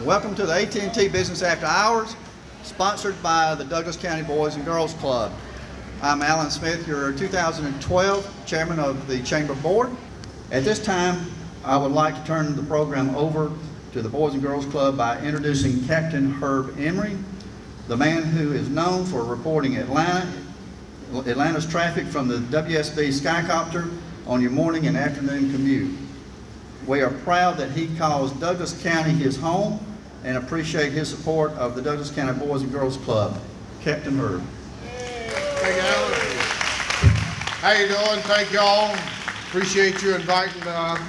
Welcome to the AT&T Business After Hours, sponsored by the Douglas County Boys and Girls Club. I'm Alan Smith, your 2012 Chairman of the Chamber Board. At this time, I would like to turn the program over to the Boys and Girls Club by introducing Captain Hord Emory, the man who is known for reporting Atlanta's traffic from the WSB Skycopter on your morning and afternoon commute. We are proud that he calls Douglas County his home and appreciate his support of the Douglas County Boys and Girls Club. Captain Hord. Thank you, Alan. How you doing? Thank y'all. Appreciate you inviting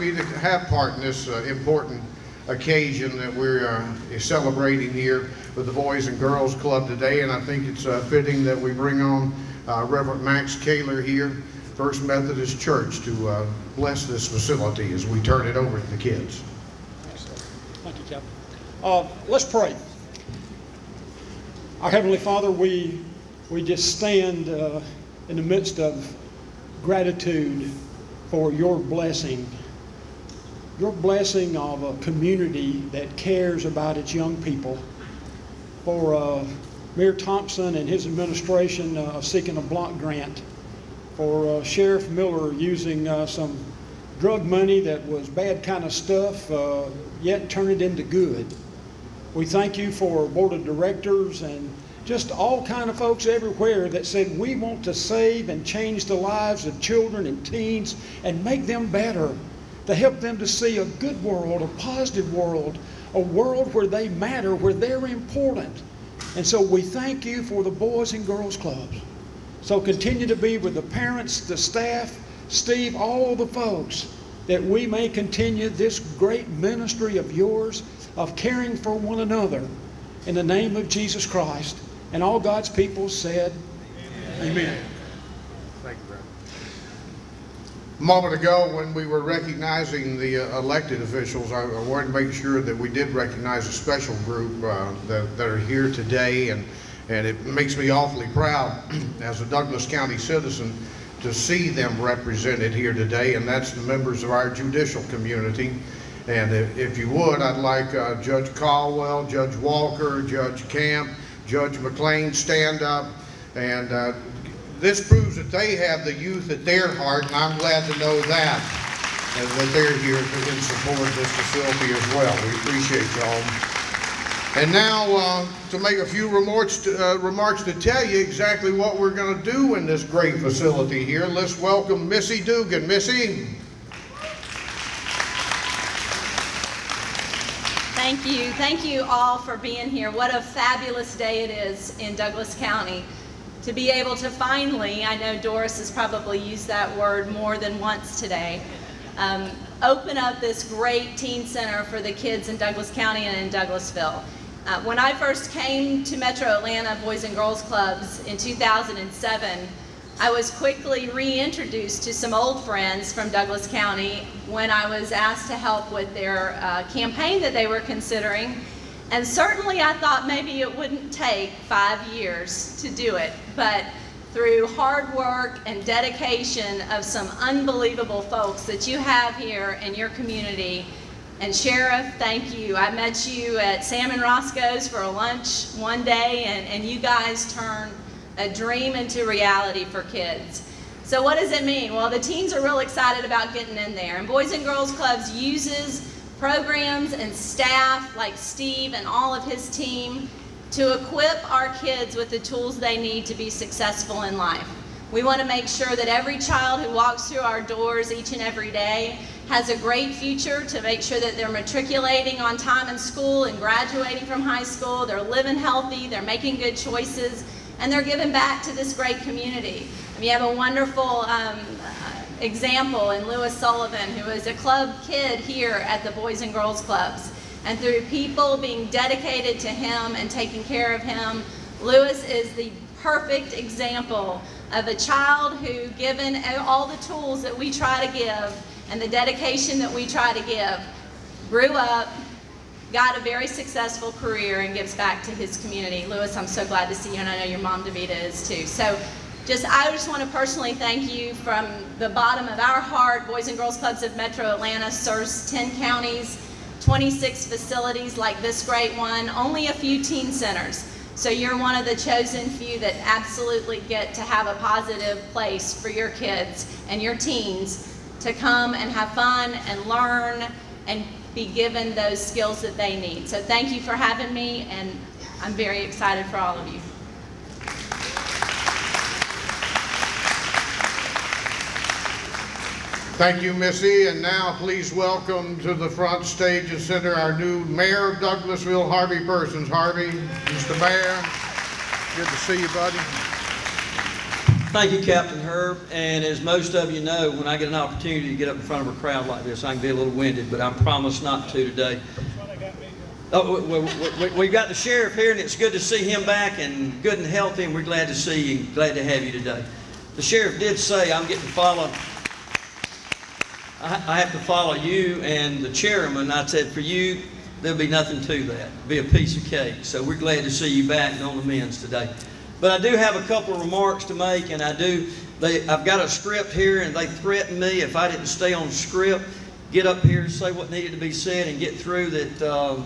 me to have part in this important occasion that we're celebrating here with the Boys and Girls Club today, and I think it's fitting that we bring on Reverend Max Caylor here, First Methodist Church, to bless this facility as we turn it over to the kids. Thank you, Captain. Let's pray. Our Heavenly Father, we just stand in the midst of gratitude for your blessing of a community that cares about its young people, for Mayor Thompson and his administration seeking a block grant, for Sheriff Miller using some drug money that was bad kind of stuff, yet turn it into good. We thank you for board of directors and just all kind of folks everywhere that said we want to save and change the lives of children and teens and make them better, to help them to see a good world, a positive world, a world where they matter, where they're important. And so we thank you for the Boys and Girls Clubs. So continue to be with the parents, the staff, Steve, all the folks, that we may continue this great ministry of yours of caring for one another in the name of Jesus Christ. And all God's people said, Amen. Thank you, Brad. A moment ago, when we were recognizing the elected officials, I wanted to make sure that we did recognize a special group that are here today, and it makes me awfully proud as a Douglas County citizen to see them represented here today, and that's the members of our judicial community. And if you would, I'd like Judge Caldwell, Judge Walker, Judge Camp, Judge McLean stand up, and this proves that they have the youth at their heart, and I'm glad to know that, and that they're here in support of this facility as well. We appreciate y'all. And now to make a few remarks to tell you exactly what we're going to do in this great facility here, let's welcome Missy Dugan. Missy. Thank you. Thank you all for being here. What a fabulous day it is in Douglas County to be able to finally, I know Doris has probably used that word more than once today, open up this great teen center for the kids in Douglas County and in Douglasville. When I first came to Metro Atlanta Boys and Girls Clubs in 2007, I was quickly reintroduced to some old friends from Douglas County when I was asked to help with their campaign that they were considering. And certainly I thought maybe it wouldn't take 5 years to do it, but through hard work and dedication of some unbelievable folks that you have here in your community. And Sheriff, thank you. I met you at Sam and Roscoe's for a lunch one day, and you guys turned a dream into reality for kids. So what does it mean? Well, the teens are real excited about getting in there, and Boys and Girls Clubs uses programs and staff like Steve and all of his team to equip our kids with the tools they need to be successful in life. We want to make sure that every child who walks through our doors each and every day has a great future, to make sure that they're matriculating on time in school and graduating from high school, they're living healthy, they're making good choices, and they're giving back to this great community. We have a wonderful example in Lewis Sullivan, who is a club kid here at the Boys and Girls Clubs. And through people being dedicated to him and taking care of him, Lewis is the perfect example of a child who, given all the tools that we try to give and the dedication that we try to give, grew up, got a very successful career, and gives back to his community. Lewis, I'm so glad to see you, and I know your mom Davidae is too. So I just want to personally thank you from the bottom of our heart. Boys and Girls Clubs of Metro Atlanta serves 10 counties. 26 facilities like this great one, only a few teen centers. So you're one of the chosen few that absolutely get to have a positive place for your kids and your teens to come and have fun and learn and be given those skills that they need. So thank you for having me, and I'm very excited for all of you. Thank you, Missy. And now please welcome to the front stage and center our new Mayor of Douglasville, Harvey Persons. Harvey, Mr. Mayor, good to see you, buddy. Thank you, Captain Herb. And as most of you know, when I get an opportunity to get up in front of a crowd like this, I can be a little winded, but I promise not to today. Oh, we've got the sheriff here, and it's good to see him back and good and healthy, and we're glad to see you, glad to have you today. The sheriff did say I'm getting to follow. I have to follow you and the chairman. I said, for you, there'll be nothing to that. It'll be a piece of cake. So we're glad to see you back on the men's today. But I do have a couple of remarks to make, and I've got a script here, and they threatened me if I didn't stay on script, get up here, say what needed to be said, and get through that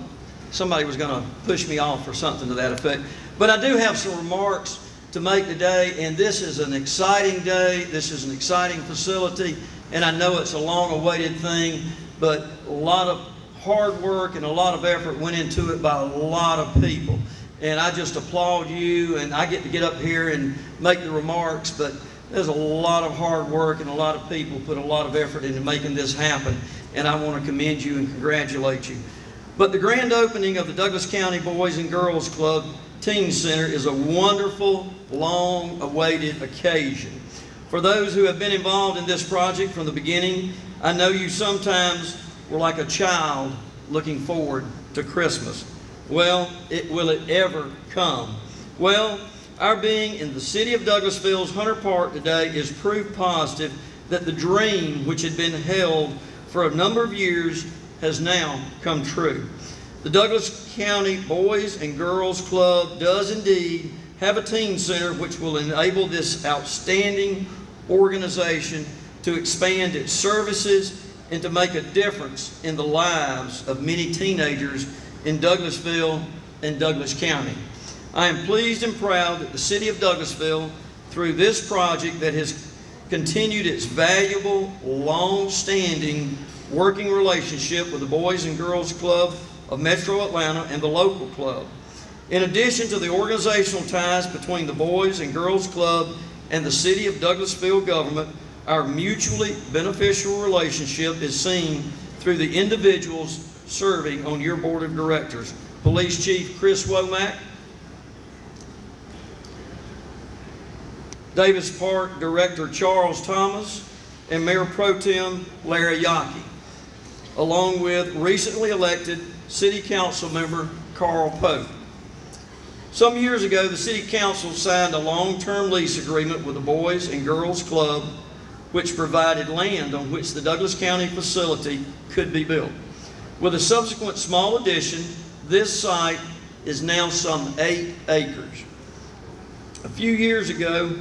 somebody was going to push me off or something to that effect. But I do have some remarks to make today, and this is an exciting day. This is an exciting facility. And I know it's a long-awaited thing, but a lot of hard work and a lot of effort went into it by a lot of people. And I just applaud you, and I get up here and make the remarks, but there's a lot of hard work and a lot of people put a lot of effort into making this happen, and I want to commend you and congratulate you. But the grand opening of the Douglas County Boys and Girls Club Teen Center is a wonderful, long-awaited occasion. For those who have been involved in this project from the beginning, I know you sometimes were like a child looking forward to Christmas. Well, will it ever come? Well, our being in the city of Douglasville's Hunter Park today is proof positive that the dream which had been held for a number of years has now come true. The Douglas County Boys and Girls Club does indeed have a teen center which will enable this outstanding organization to expand its services and to make a difference in the lives of many teenagers in Douglasville and Douglas County. I am pleased and proud that the city of Douglasville, through this project that has continued its valuable, long-standing working relationship with the Boys and Girls Club of Metro Atlanta and the local club. In addition to the organizational ties between the Boys and Girls Club and the City of Douglasville government, our mutually beneficial relationship is seen through the individuals serving on your board of directors. Police Chief Chris Womack, Davis Park Director Charles Thomas, and Mayor Pro Tem Larry Yockey, along with recently elected City Council member Carl Pope. Some years ago, the City Council signed a long-term lease agreement with the Boys and Girls Club, which provided land on which the Douglas County facility could be built. With a subsequent small addition, this site is now some 8 acres. A few years ago,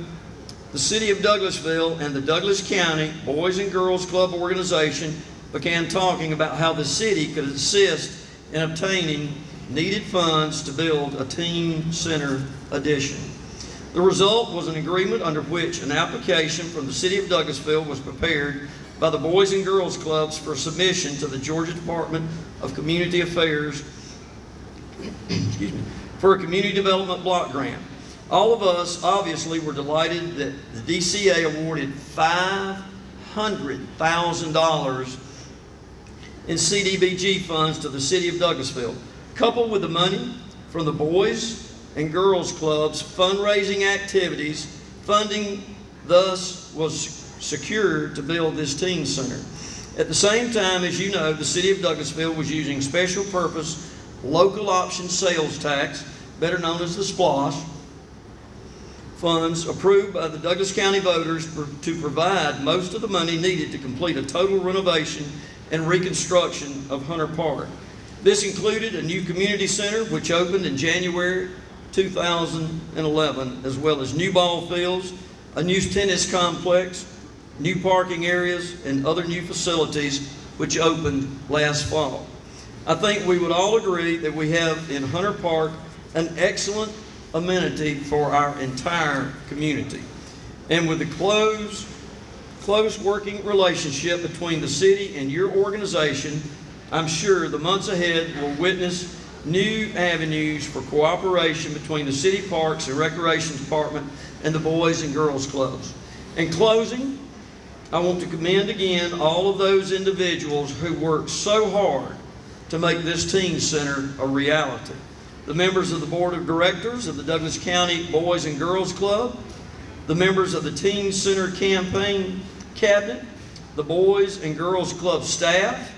the City of Douglasville and the Douglas County Boys and Girls Club organization began talking about how the city could assist in obtaining needed funds to build a teen center addition. The result was an agreement under which an application from the City of Douglasville was prepared by the Boys and Girls Clubs for submission to the Georgia Department of Community Affairs for a community development block grant. All of us obviously were delighted that the DCA awarded $500,000 in CDBG funds to the City of Douglasville, coupled with the money from the Boys and Girls Club's fundraising activities. Funding thus was secured to build this teen center. At the same time, as you know, the City of Douglasville was using special purpose local option sales tax, better known as the SPLOST, funds approved by the Douglas County voters to provide most of the money needed to complete a total renovation and reconstruction of Hunter Park. This included a new community center which opened in January 2011, as well as new ball fields, a new tennis complex, new parking areas, and other new facilities which opened last fall. I think we would all agree that we have in Hunter Park an excellent amenity for our entire community. And with the close working relationship between the city and your organization, I'm sure the months ahead will witness new avenues for cooperation between the City Parks and Recreation Department and the Boys and Girls Clubs. In closing, I want to commend again all of those individuals who worked so hard to make this teen center a reality. The members of the Board of Directors of the Douglas County Boys and Girls Club, the members of the Teen Center Campaign Cabinet, the Boys and Girls Club staff,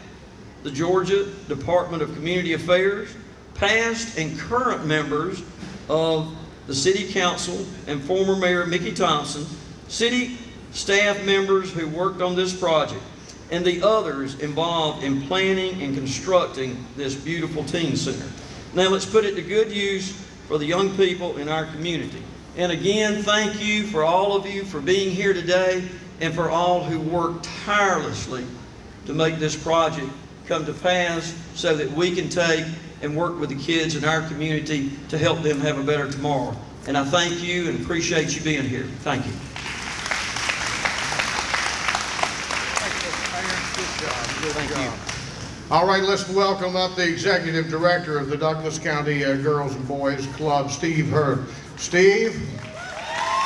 the Georgia Department of Community Affairs, past and current members of the City Council and former Mayor Mickey Thompson, city staff members who worked on this project, and the others involved in planning and constructing this beautiful teen center. Now let's put it to good use for the young people in our community. And again, thank you for all of you for being here today and for all who worked tirelessly to make this project come to pass so that we can take and work with the kids in our community to help them have a better tomorrow. And I thank you and appreciate you being here. Thank you. Thank you. All right, let's welcome up the Executive Director of the Douglas County Girls and Boys Club, Steve Hord. Steve,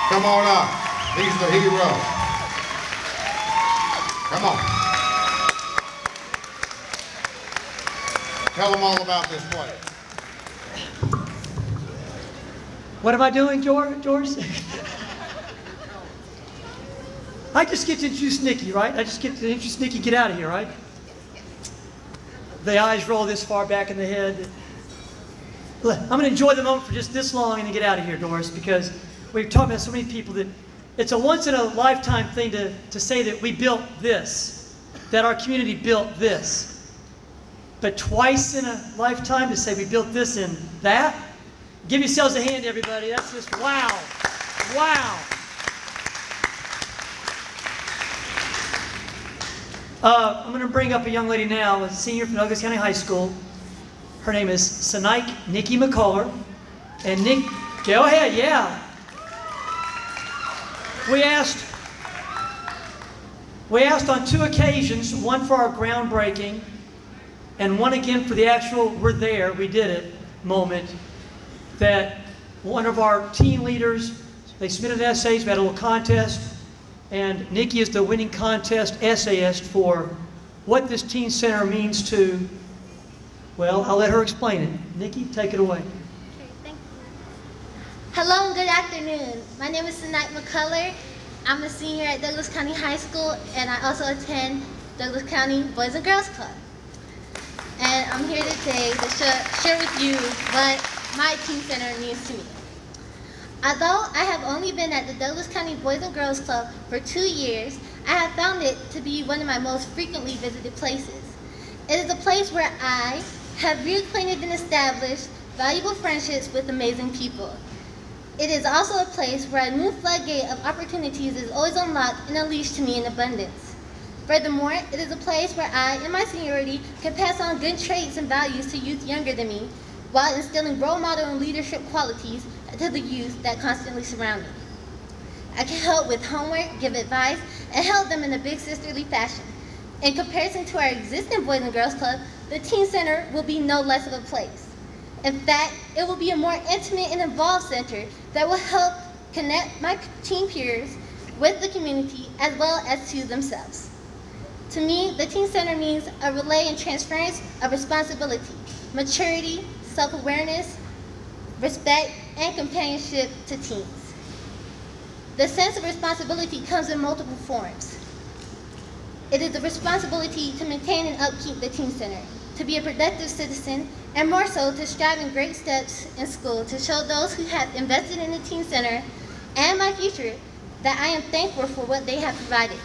come on up. He's the hero. Come on. Tell them all about this place. What am I doing, Doris? I just get to introduce Nikki, right? I just get to introduce Nikki, get out of here, right? The eyes roll this far back in the head. Look, I'm going to enjoy the moment for just this long and then get out of here, Doris, because we've talked about so many people that it's a once-in-a-lifetime thing to say that we built this, that our community built this. But twice in a lifetime to say we built this and that? Give yourselves a hand, everybody. That's just wow. Wow. I'm going to bring up a young lady now, a senior from Douglas County High School. Her name is Sanaik Nikki McCullough. And Nick, go ahead, yeah. We asked on 2 occasions, one for our groundbreaking and one again for the actual we're there, we did it moment, that one of our teen leaders, they submitted essays, we had a little contest, and Nikki is the winning contest essayist for what this teen center means to, well, I'll let her explain it. Nikki, take it away. Okay, thank you. Hello and good afternoon. My name is Sanaik McCullough. I'm a senior at Douglas County High School, and I also attend Douglas County Boys and Girls Club. And I'm here today to share with you what my teen center means to me. Although I have only been at the Douglas County Boys and Girls Club for 2 years, I have found it to be one of my most frequently visited places. It is a place where I have reacquainted and established valuable friendships with amazing people. It is also a place where a new floodgate of opportunities is always unlocked and unleashed to me in abundance. Furthermore, it is a place where I, in my seniority, can pass on good traits and values to youth younger than me, while instilling role model and leadership qualities to the youth that constantly surround me. I can help with homework, give advice, and help them in a big sisterly fashion. In comparison to our existing Boys and Girls Club, the Teen Center will be no less of a place. In fact, it will be a more intimate and involved center that will help connect my teen peers with the community as well as to themselves. To me, the Teen Center means a relay and transference of responsibility, maturity, self-awareness, respect, and companionship to teens. The sense of responsibility comes in multiple forms. It is the responsibility to maintain and upkeep the Teen Center, to be a productive citizen, and more so to strive in great steps in school to show those who have invested in the Teen Center and my future that I am thankful for what they have provided.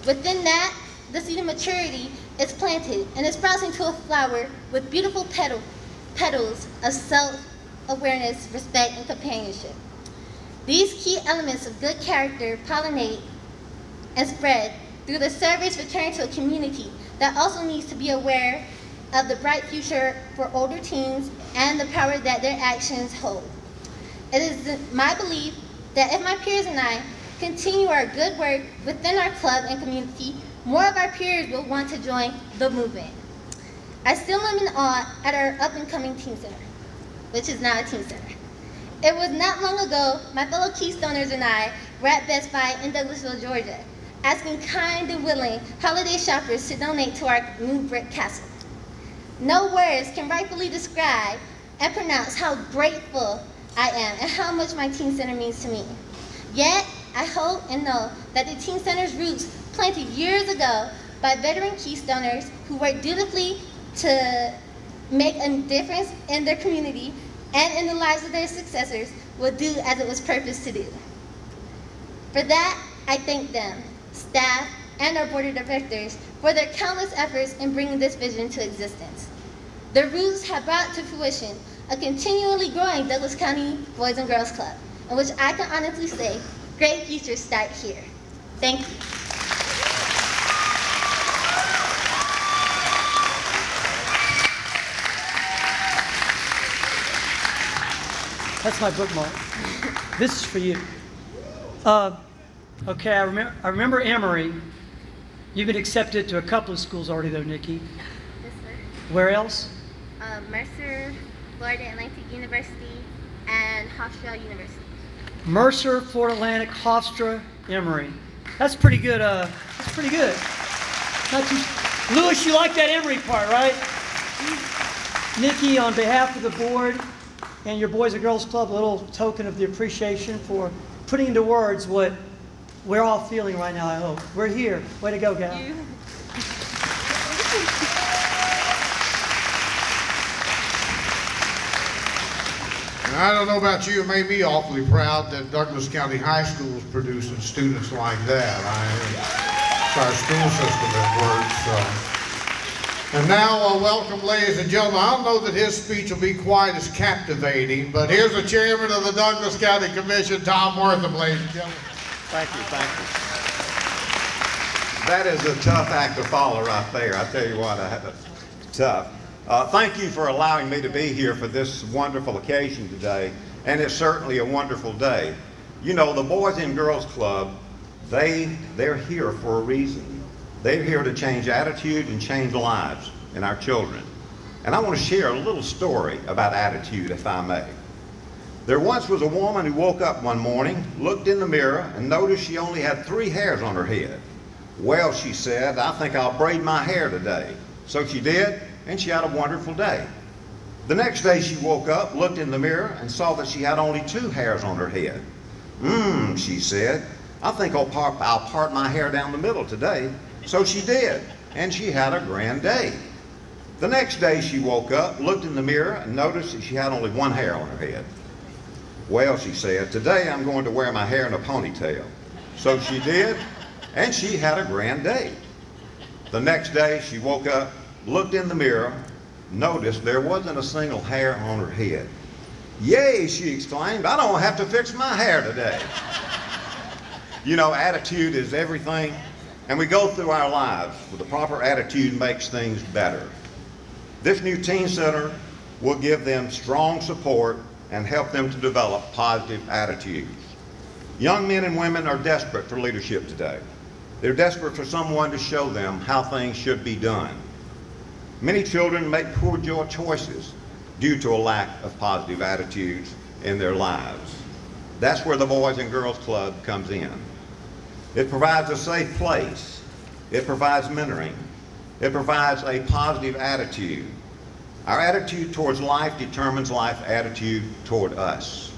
Within that, the seed of maturity is planted and it sprouts into a flower with beautiful petals of self-awareness, respect, and companionship. These key elements of good character pollinate and spread through the service returned to a community that also needs to be aware of the bright future for older teens and the power that their actions hold. It is my belief that if my peers and I continue our good work within our club and community, more of our peers will want to join the movement. I still am in awe at our up-and-coming teen center, which is now a teen center. It was not long ago my fellow Keystoners and I were at Best Buy in Douglasville, Georgia, asking kind and willing holiday shoppers to donate to our new brick castle. No words can rightfully describe and pronounce how grateful I am and how much my teen center means to me. Yet, I hope and know that the teen center's roots planted years ago by veteran Keystoners who worked dutifully to make a difference in their community and in the lives of their successors will do as it was purposed to do. For that, I thank them, staff, and our board of directors for their countless efforts in bringing this vision to existence. The roots have brought to fruition a continually growing Douglas County Boys and Girls Club, in which I can honestly say, great futures start here. Thank you. That's my bookmark. This is for you. Okay, I remember Emory. You've been accepted to a couple of schools already, though, Nikki. Yes, sir. Where else? Mercer, Florida Atlantic University, and Hofstra University. Mercer, Florida Atlantic, Hofstra, Emory. That's pretty good. That's pretty good. Not too. Lewis, you like that Emory part, right? Nikki, on behalf of the board and your Boys and Girls Club, a little token of the appreciation for putting into words what we're all feeling right now, I hope. We're here. Way to go, gal. And I don't know about you, it made me awfully proud that Douglas County High School is producing students like that. It's our school system that works. And now, welcome, ladies and gentlemen. I don't know that his speech will be quite as captivating, but here's the chairman of the Douglas County Commission, Tom Wortham, ladies and gentlemen. Thank you, thank you. That is a tough act to follow right there. I tell you what, tough. Thank you for allowing me to be here for this wonderful occasion today, and it's certainly a wonderful day. You know, the Boys and Girls Club, they're here for a reason. They're here to change attitude and change lives in our children. And I want to share a little story about attitude, if I may. There once was a woman who woke up one morning, looked in the mirror, and noticed she only had 3 hairs on her head. Well, she said, I think I'll braid my hair today. So she did, and she had a wonderful day. The next day she woke up, looked in the mirror, and saw that she had only 2 hairs on her head. She said, I think I'll part my hair down the middle today. So she did, and she had a grand day. The next day she woke up, looked in the mirror, and noticed that she had only 1 hair on her head. Well, she said, today I'm going to wear my hair in a ponytail. So she did, and she had a grand day. The next day she woke up, looked in the mirror, noticed there wasn't a single hair on her head. Yay, she exclaimed, I don't have to fix my hair today. You know, attitude is everything, and we go through our lives with the proper attitude makes things better. This new teen center will give them strong support and help them to develop positive attitudes. Young men and women are desperate for leadership today. They're desperate for someone to show them how things should be done. Many children make poor choices due to a lack of positive attitudes in their lives. That's where the Boys and Girls Club comes in. It provides a safe place. It provides mentoring. It provides a positive attitude. Our attitude towards life determines life's attitude toward us.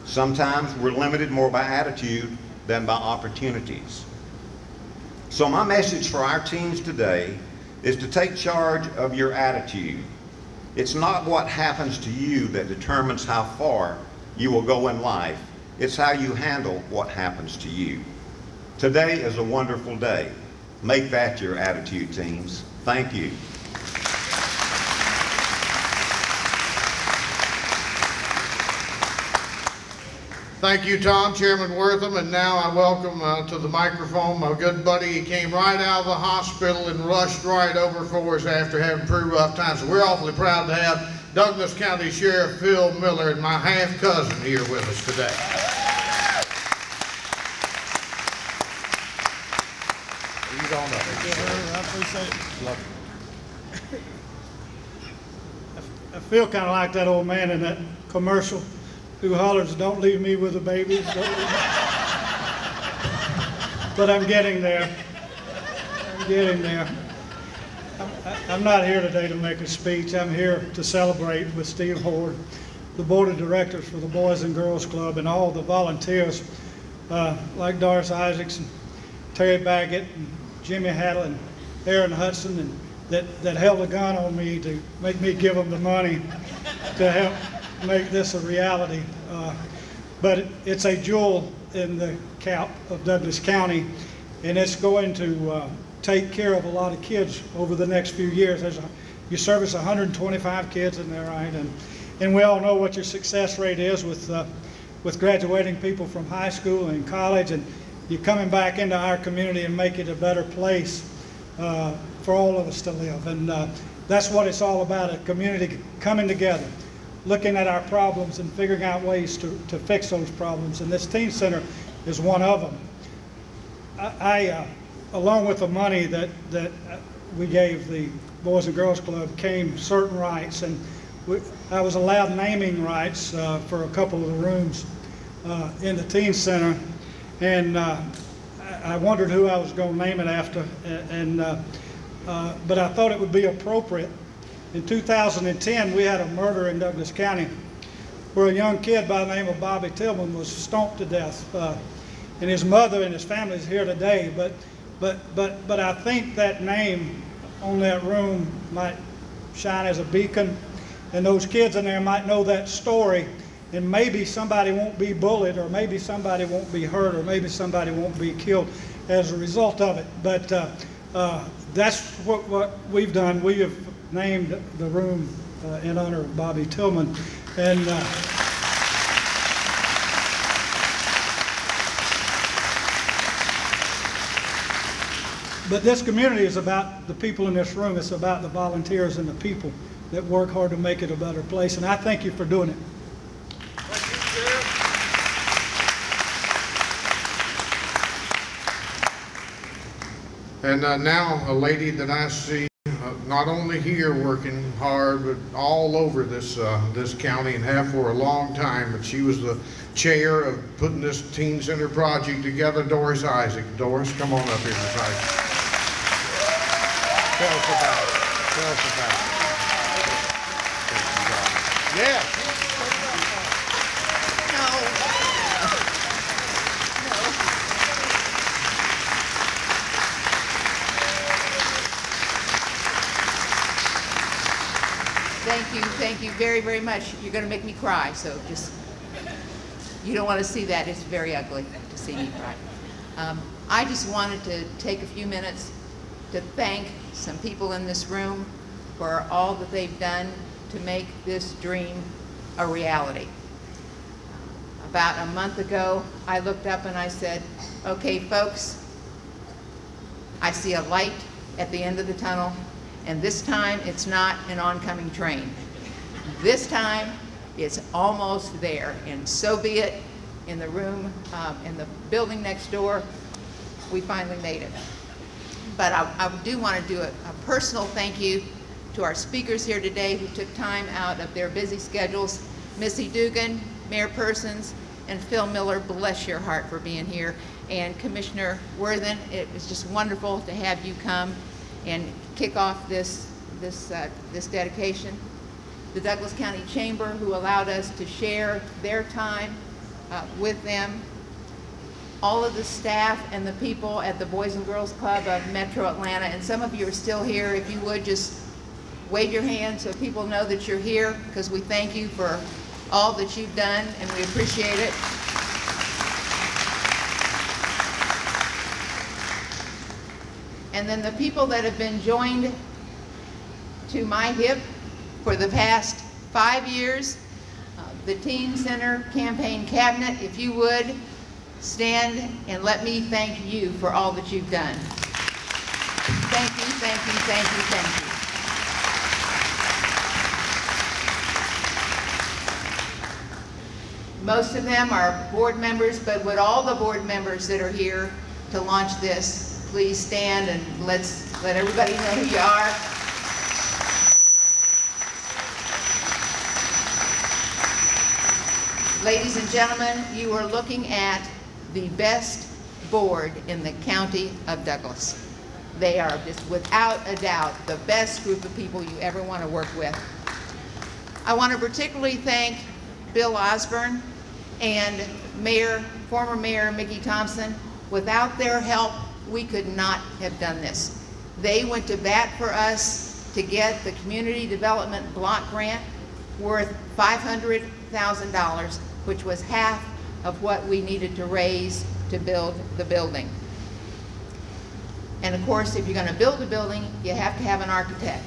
Sometimes we're limited more by attitude than by opportunities. So my message for our teens today is to take charge of your attitude. It's not what happens to you that determines how far you will go in life. It's how you handle what happens to you. Today is a wonderful day. Make that your attitude, teens. Thank you. Thank you, Tom, Chairman Wortham, and now I welcome to the microphone my good buddy. He came right out of the hospital and rushed right over for us after having pretty rough times. So we're awfully proud to have Douglas County Sheriff Phil Miller and my half-cousin here with us today. He's on up. I appreciate it. I feel kind of like that old man in that commercial who hollers, "Don't leave me with the babies." But I'm getting there. I'm getting there. I'm not here today to make a speech. I'm here to celebrate with Steve Hord, the board of directors for the Boys and Girls Club, and all the volunteers like Doris Isaacs and Terry Baggett and Jimmy Haddle and Aaron Hudson, and that held a gun on me to make me give them the money to help make this a reality. But it's a jewel in the cap of Douglas County, and it's going to take care of a lot of kids over the next few years. You service 125 kids in there, right? And we all know what your success rate is with graduating people from high school and college, and you're coming back into our community and make it a better place for all of us to live. And that's what it's all about, a community coming together, looking at our problems and figuring out ways to fix those problems. And this teen center is one of them. I along with the money that we gave the Boys and Girls Club came certain rights, and I was allowed naming rights for a couple of the rooms in the teen center, and I wondered who I was going to name it after, but I thought it would be appropriate. In 2010, we had a murder in Douglas County where a young kid by the name of Bobby Tillman was stomped to death, and his mother and his family is here today. But I think that name on that room might shine as a beacon, and those kids in there might know that story, and maybe somebody won't be bullied, or maybe somebody won't be hurt, or maybe somebody won't be killed as a result of it. But that's what we've done. We have named the room in honor of Bobby Tillman, and but this community is about the people in this room. It's about the volunteers and the people that work hard to make it a better place, and I thank you for doing it. And now a lady that I see not only here working hard, but all over this this county, and have for a long time. But she was the chair of putting this teen center project together, Doris Isaac. Doris, come on up here, Miss Isaac. Tell us about it. Tell us about it. Yes. Thank you very, very much. You're going to make me cry, so just, you don't want to see that. It's very ugly to see me cry. I just wanted to take a few minutes to thank some people in this room for all that they've done to make this dream a reality. About a month ago, I looked up and I said, okay, folks, I see a light at the end of the tunnel, and this time it's not an oncoming train. This time it's almost there, and so be it. In the room, in the building next door, we finally made it. But I do want to do a personal thank you to our speakers here today who took time out of their busy schedules. Missy Dugan, Mayor Persons, and Phil Miller, bless your heart for being here. And Commissioner Wortham, it was just wonderful to have you come and kick off this dedication. The Douglas County Chamber, who allowed us to share their time with them. All of the staff and the people at the Boys and Girls Club of Metro Atlanta, and some of you are still here. If you would just wave your hand so people know that you're here, because we thank you for all that you've done and we appreciate it. And then the people that have been joined to my hip for the past 5 years, the Teen Center Campaign Cabinet, if you would, stand and let me thank you for all that you've done. Thank you, thank you, thank you, thank you. Most of them are board members, but would all the board members that are here to launch this, please stand and let everybody know who you are. Ladies and gentlemen, you are looking at the best board in the county of Douglas. They are just without a doubt the best group of people you ever want to work with. I want to particularly thank Bill Osborne and former Mayor Mickey Thompson. Without their help, we could not have done this. They went to bat for us to get the Community Development Block Grant worth $500,000, which was half of what we needed to raise to build the building. And of course, if you're going to build a building, you have to have an architect.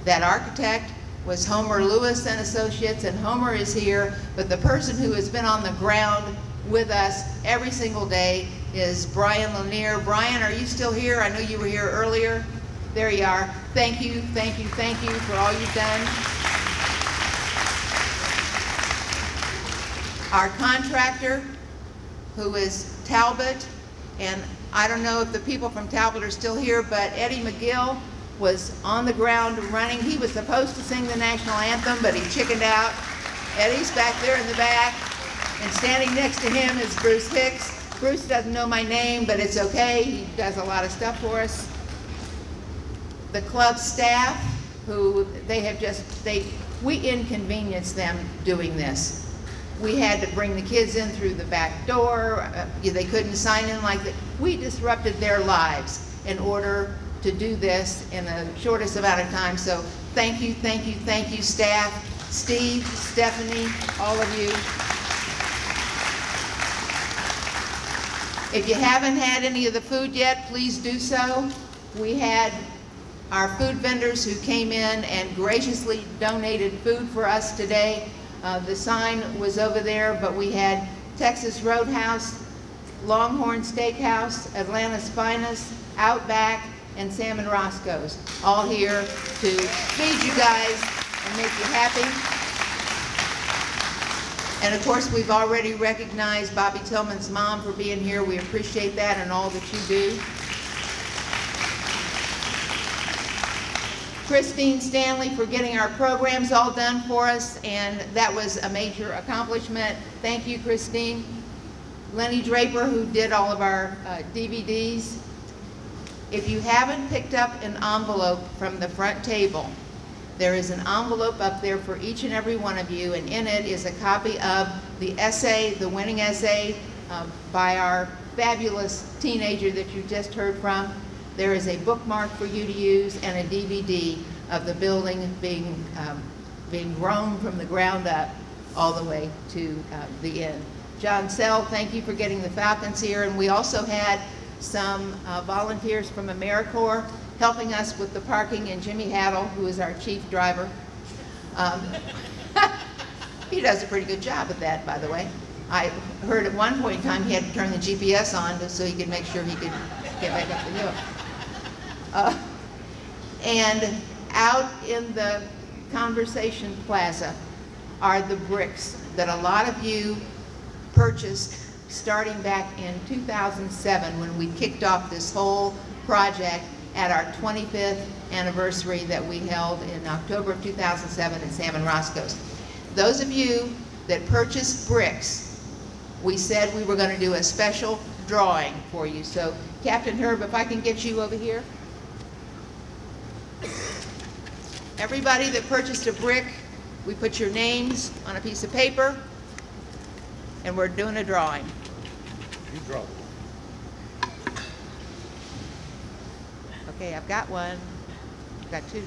That architect was Homer Lewis and Associates, and Homer is here, but the person who has been on the ground with us every single day is Brian Lanier. Brian, are you still here? I know you were here earlier. There you are. Thank you, thank you, thank you for all you've done. Our contractor, who is Talbot, and I don't know if the people from Talbot are still here, but Eddie McGill was on the ground running. He was supposed to sing the national anthem, but he chickened out. Eddie's back there in the back, and standing next to him is Bruce Hicks. Bruce doesn't know my name, but it's okay. He does a lot of stuff for us. The club staff, who we inconvenienced them doing this. We had to bring the kids in through the back door. They couldn't sign in like that. We disrupted their lives in order to do this in the shortest amount of time. So thank you, thank you, thank you, staff, Steve, Stephanie, all of you. If you haven't had any of the food yet, please do so. We had our food vendors who came in and graciously donated food for us today. The sign was over there, but we had Texas Roadhouse, Longhorn Steakhouse, Atlanta's Finest, Outback, and Sam and Roscoe's, all here to feed you guys and make you happy. And of course, we've already recognized Bobby Tillman's mom for being here. We appreciate that and all that you do. Christine Stanley for getting our programs all done for us, and that was a major accomplishment. Thank you, Christine. Lenny Draper, who did all of our DVDs. If you haven't picked up an envelope from the front table, there is an envelope up there for each and every one of you, and in it is a copy of the essay, the winning essay by our fabulous teenager that you just heard from. There is a bookmark for you to use and a DVD of the building being grown from the ground up all the way to the end. John Sell, thank you for getting the Falcons here, and we also had some volunteers from AmeriCorps helping us with the parking, and Jimmy Haddle, who is our chief driver. He does a pretty good job at that, by the way. I heard at one point in time he had to turn the GPS on so he could make sure he could get back up the hill. And out in the Conversation Plaza are the bricks that a lot of you purchased starting back in 2007 when we kicked off this whole project at our 25th anniversary that we held in October of 2007 in Sam and Roscoe's. Those of you that purchased bricks, we said we were going to do a special drawing for you. So Captain Herb, if I can get you over here. Everybody that purchased a brick, we put your names on a piece of paper, and we're doing a drawing. You draw. Okay, I've got one. I've got two.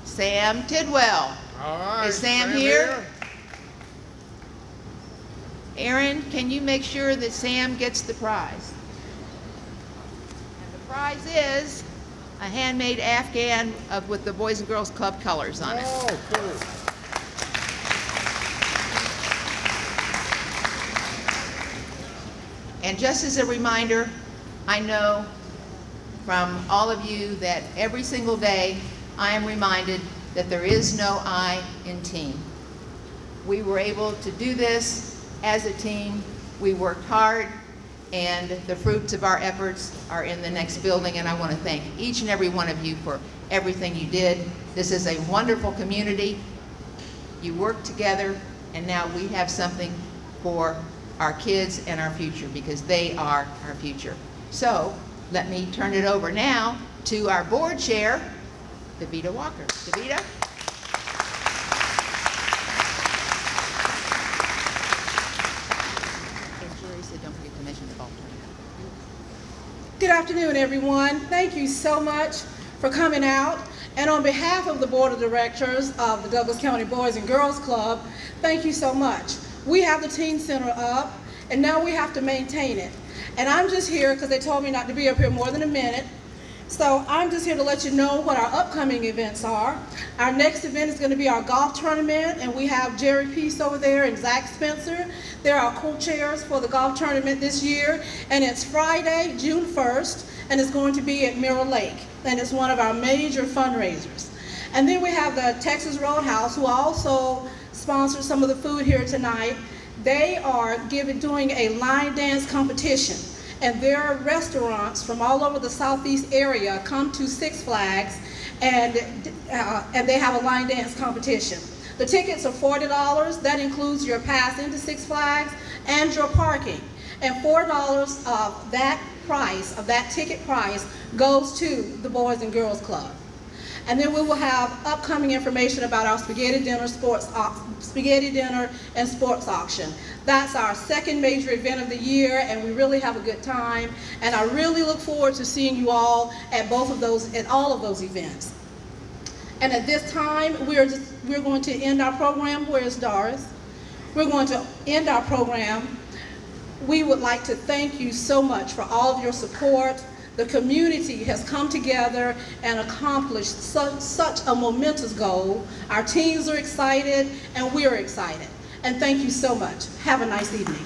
Sam Tidwell. All right. Is Sam here? Aaron, can you make sure that Sam gets the prize? And the prize is a handmade Afghan with the Boys and Girls Club colors on it. Oh, cool. And just as a reminder, I know from all of you that every single day I am reminded that there is no I in team. We were able to do this as a team. We worked hard, and the fruits of our efforts are in the next building, and I want to thank each and every one of you for everything you did. This is a wonderful community. You worked together, and now we have something for our kids and our future, because they are our future. So let me turn it over now to our board chair, Davidae Walker. Davidae? Good afternoon, everyone. Thank you so much for coming out. And on behalf of the Board of Directors of the Douglas County Boys and Girls Club, thank you so much. We have the Teen Center up, and now we have to maintain it. And I'm just here because they told me not to be up here more than a minute. So I'm just here to let you know what our upcoming events are. Our next event is going to be our golf tournament, and we have Jerry Peace over there and Zach Spencer. They're our co-chairs for the golf tournament this year, and it's Friday, June 1st, and it's going to be at Mirror Lake, and it's one of our major fundraisers. And then we have the Texas Roadhouse, who also sponsors some of the food here tonight. They are doing a line dance competition. And their restaurants from all over the southeast area come to Six Flags, and they have a line dance competition. The tickets are $40. That includes your pass into Six Flags and your parking. And $4 of that price, of that ticket price, goes to the Boys and Girls Club. And then we will have upcoming information about our spaghetti dinner and sports auction. That's our second major event of the year, and we really have a good time. And I really look forward to seeing you all at all of those events. And at this time, we're going to end our program. Where's Doris? We're going to end our program. We would like to thank you so much for all of your support. The community has come together and accomplished such a momentous goal. Our teams are excited, and we're excited. And thank you so much. Have a nice evening.